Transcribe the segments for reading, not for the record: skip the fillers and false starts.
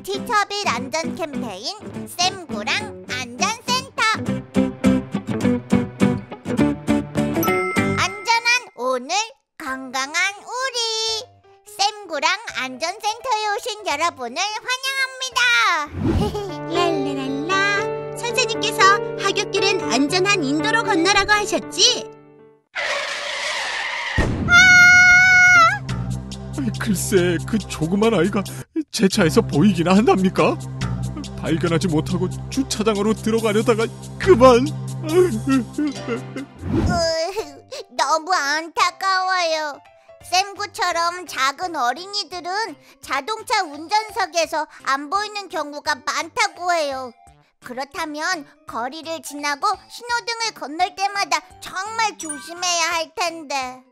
안티차빌 안전 캠페인 쌤구랑 안전센터. 안전한 오늘, 건강한 우리. 쌤구랑 안전센터에 오신 여러분을 환영합니다. 랄라랄라. 선생님께서 하굣길은 안전한 인도로 건너라고 하셨지? 글쎄, 그 조그만 아이가 제 차에서 보이기나 한답니까? 발견하지 못하고 주차장으로 들어가려다가 그만. 너무 안타까워요. 쌤구처럼 작은 어린이들은 자동차 운전석에서 안 보이는 경우가 많다고 해요. 그렇다면 거리를 지나고 신호등을 건널 때마다 정말 조심해야 할 텐데.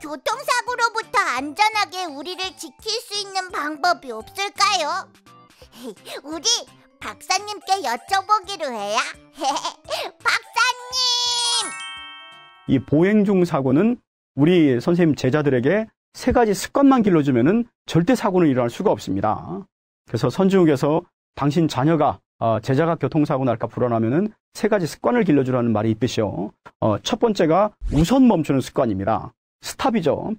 교통사고로부터 안전하게 우리를 지킬 수 있는 방법이 없을까요? 우리 박사님께 여쭤보기로 해요. 박사님! 이 보행 중 사고는 우리 선생님 제자들에게 세 가지 습관만 길러주면은 절대 사고는 일어날 수가 없습니다. 그래서 선진국에서 당신 자녀가 제자가 교통사고 날까 불안하면은 세 가지 습관을 길러주라는 말이 있듯이요. 첫 번째가 우선 멈추는 습관입니다. 스탑이죠.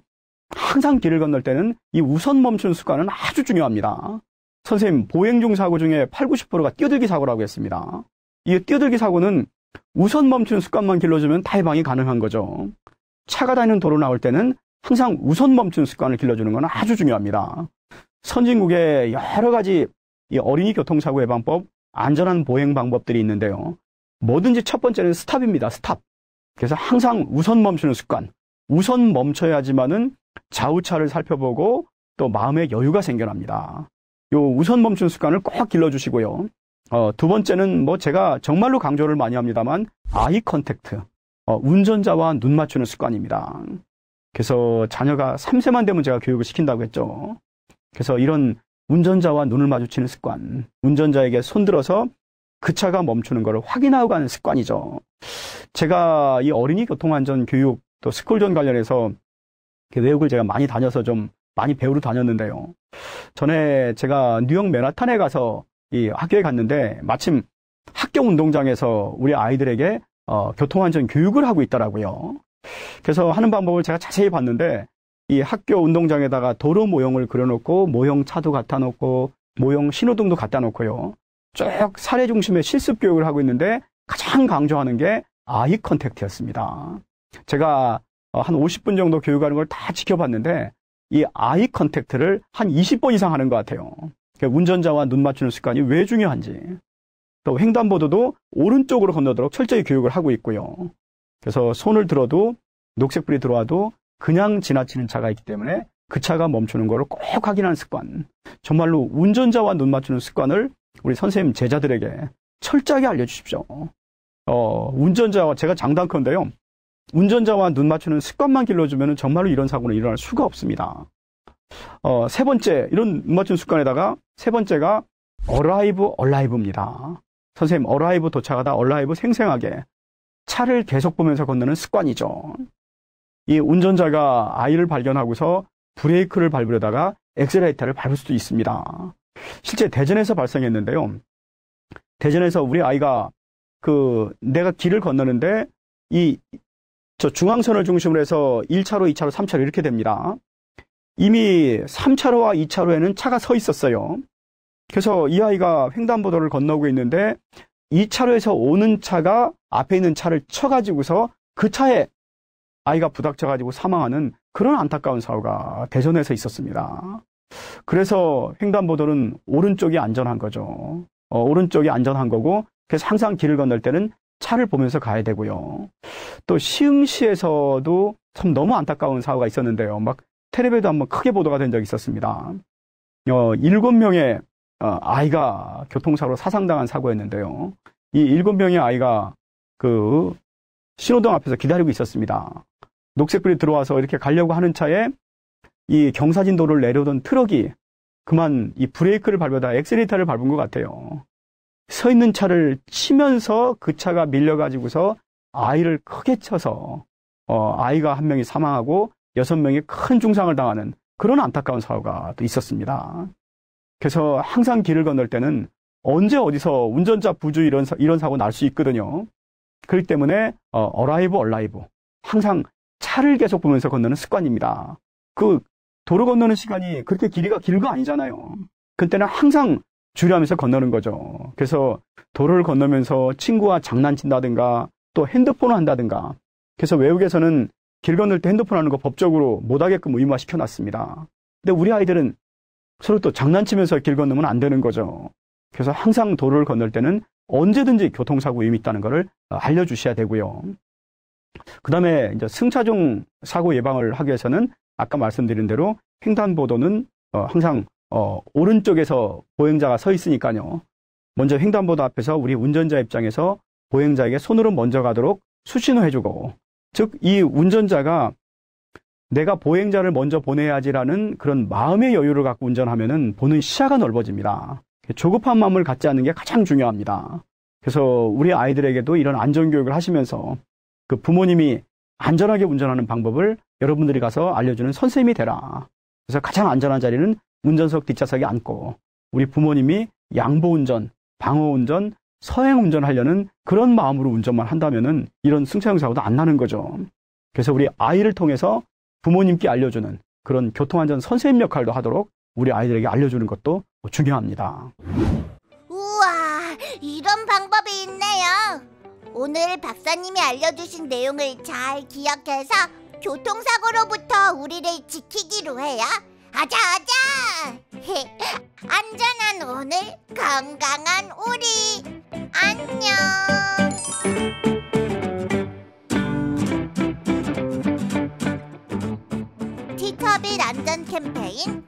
항상 길을 건널 때는 이 우선 멈추는 습관은 아주 중요합니다. 선생님, 보행 중 사고 중에 80~90%가 뛰어들기 사고라고 했습니다. 이 뛰어들기 사고는 우선 멈추는 습관만 길러주면 다 예방이 가능한 거죠. 차가 다니는 도로 나올 때는 항상 우선 멈추는 습관을 길러주는 건 아주 중요합니다. 선진국에 여러 가지 이 어린이 교통사고 예방법, 안전한 보행 방법들이 있는데요. 뭐든지 첫 번째는 스탑입니다. 스탑. 그래서 항상 우선 멈추는 습관. 우선 멈춰야지만은 좌우차를 살펴보고 또 마음의 여유가 생겨납니다. 요 우선 멈추는 습관을 꼭 길러주시고요. 두 번째는 제가 정말로 강조를 많이 합니다만 아이 컨택트. 운전자와 눈 맞추는 습관입니다. 그래서 자녀가 3세만 되면 제가 교육을 시킨다고 했죠. 그래서 이런 운전자와 눈을 마주치는 습관, 운전자에게 손들어서 그 차가 멈추는 것을 확인하고 가는 습관이죠. 제가 이 어린이 교통안전 교육 또 스쿨존 관련해서 외국을 제가 많이 다녀서 좀 많이 배우러 다녔는데요. 전에 제가 뉴욕 맨하탄에 가서 이 학교에 갔는데 마침 학교 운동장에서 우리 아이들에게 교통안전 교육을 하고 있더라고요. 그래서 하는 방법을 제가 자세히 봤는데 이 학교 운동장에다가 도로 모형을 그려놓고 모형 차도 갖다 놓고 모형 신호등도 갖다 놓고요. 쭉 사례 중심의 실습 교육을 하고 있는데 가장 강조하는 게 아이 컨택트였습니다. 제가 한 50분 정도 교육하는 걸 다 지켜봤는데 이 아이 컨택트를 한 20번 이상 하는 것 같아요. 운전자와 눈 맞추는 습관이 왜 중요한지. 또 횡단보도도 오른쪽으로 건너도록 철저히 교육을 하고 있고요. 그래서 손을 들어도 녹색불이 들어와도 그냥 지나치는 차가 있기 때문에 그 차가 멈추는 거를 꼭 확인하는 습관. 정말로 운전자와 눈 맞추는 습관을 우리 선생님 제자들에게 철저하게 알려주십시오. 운전자와 제가 장단컨대요. 운전자와 눈 맞추는 습관만 길러주면 정말로 이런 사고는 일어날 수가 없습니다. 세 번째, 이런 눈 맞추는 습관에다가 세 번째가 arrive, alive입니다. 선생님, arrive 도착하다, alive 생생하게 차를 계속 보면서 건너는 습관이죠. 이 운전자가 아이를 발견하고서 브레이크를 밟으려다가 엑셀레이터를 밟을 수도 있습니다. 실제 대전에서 발생했는데요. 대전에서 우리 아이가 내가 길을 건너는데 저 중앙선을 중심으로 해서 1차로, 2차로, 3차로 이렇게 됩니다. 이미 3차로와 2차로에는 차가 서 있었어요. 그래서 이 아이가 횡단보도를 건너고 있는데 2차로에서 오는 차가 앞에 있는 차를 쳐가지고서 그 차에 아이가 부닥쳐가지고 사망하는 그런 안타까운 사고가 대전에서 있었습니다. 그래서 횡단보도는 오른쪽이 안전한 거죠. 오른쪽이 안전한 거고 그래서 항상 길을 건널 때는 차를 보면서 가야 되고요. 또 시흥시에서도 참 너무 안타까운 사고가 있었는데요. 막 텔레비에도 한번 크게 보도가 된 적이 있었습니다. 7명의 아이가 교통사고로 사상당한 사고였는데요. 이 7명의 아이가 신호등 앞에서 기다리고 있었습니다. 녹색불이 들어와서 이렇게 가려고 하는 차에 이 경사진도를 내려오던 트럭이 그만 이 브레이크를 밟아다 엑셀레이터를 밟은 것 같아요. 서 있는 차를 치면서 그 차가 밀려가지고서 아이를 크게 쳐서 아이가 한 명이 사망하고 6명이 큰 중상을 당하는 그런 안타까운 사고가 또 있었습니다. 그래서 항상 길을 건널 때는 언제 어디서 운전자 부주 이런 사고 날 수 있거든요. 그렇기 때문에 어라이브 얼라이브 항상 차를 계속 보면서 건너는 습관입니다. 그 도로 건너는 시간이 그렇게 길이가 긴 거 아니잖아요. 그때는 항상 주의하면서 건너는 거죠. 그래서 도로를 건너면서 친구와 장난친다든가 또 핸드폰을 한다든가. 그래서 외국에서는 길 건널 때 핸드폰 하는 거 법적으로 못하게끔 의무화시켜 놨습니다. 근데 우리 아이들은 서로 또 장난치면서 길 건너면 안 되는 거죠. 그래서 항상 도로를 건널 때는 언제든지 교통사고 위험이 있다는 것을 알려주셔야 되고요. 그 다음에 이제 승차중 사고 예방을 하기 위해서는 아까 말씀드린 대로 횡단보도는 항상 오른쪽에서 보행자가 서 있으니까요. 먼저 횡단보도 앞에서 우리 운전자 입장에서 보행자에게 손으로 먼저 가도록 수신호 해주고, 즉 이 운전자가 내가 보행자를 먼저 보내야지라는 그런 마음의 여유를 갖고 운전하면은 보는 시야가 넓어집니다. 조급한 마음을 갖지 않는 게 가장 중요합니다. 그래서 우리 아이들에게도 이런 안전교육을 하시면서 그 부모님이 안전하게 운전하는 방법을 여러분들이 가서 알려주는 선생님이 되라. 그래서 가장 안전한 자리는 운전석 뒷좌석에 앉고 우리 부모님이 양보운전, 방어운전, 서행운전 하려는 그런 마음으로 운전만 한다면은 이런 승차용 사고도 안 나는 거죠. 그래서 우리 아이를 통해서 부모님께 알려주는 그런 교통안전 선생님 역할도 하도록 우리 아이들에게 알려주는 것도 중요합니다. 우와, 이런 방법이 있네요. 오늘 박사님이 알려주신 내용을 잘 기억해서 교통사고로부터 우리를 지키기로 해요. 아자 아자! 안전한 오늘, 건강한 우리. 안녕. 티터빌 안전 캠페인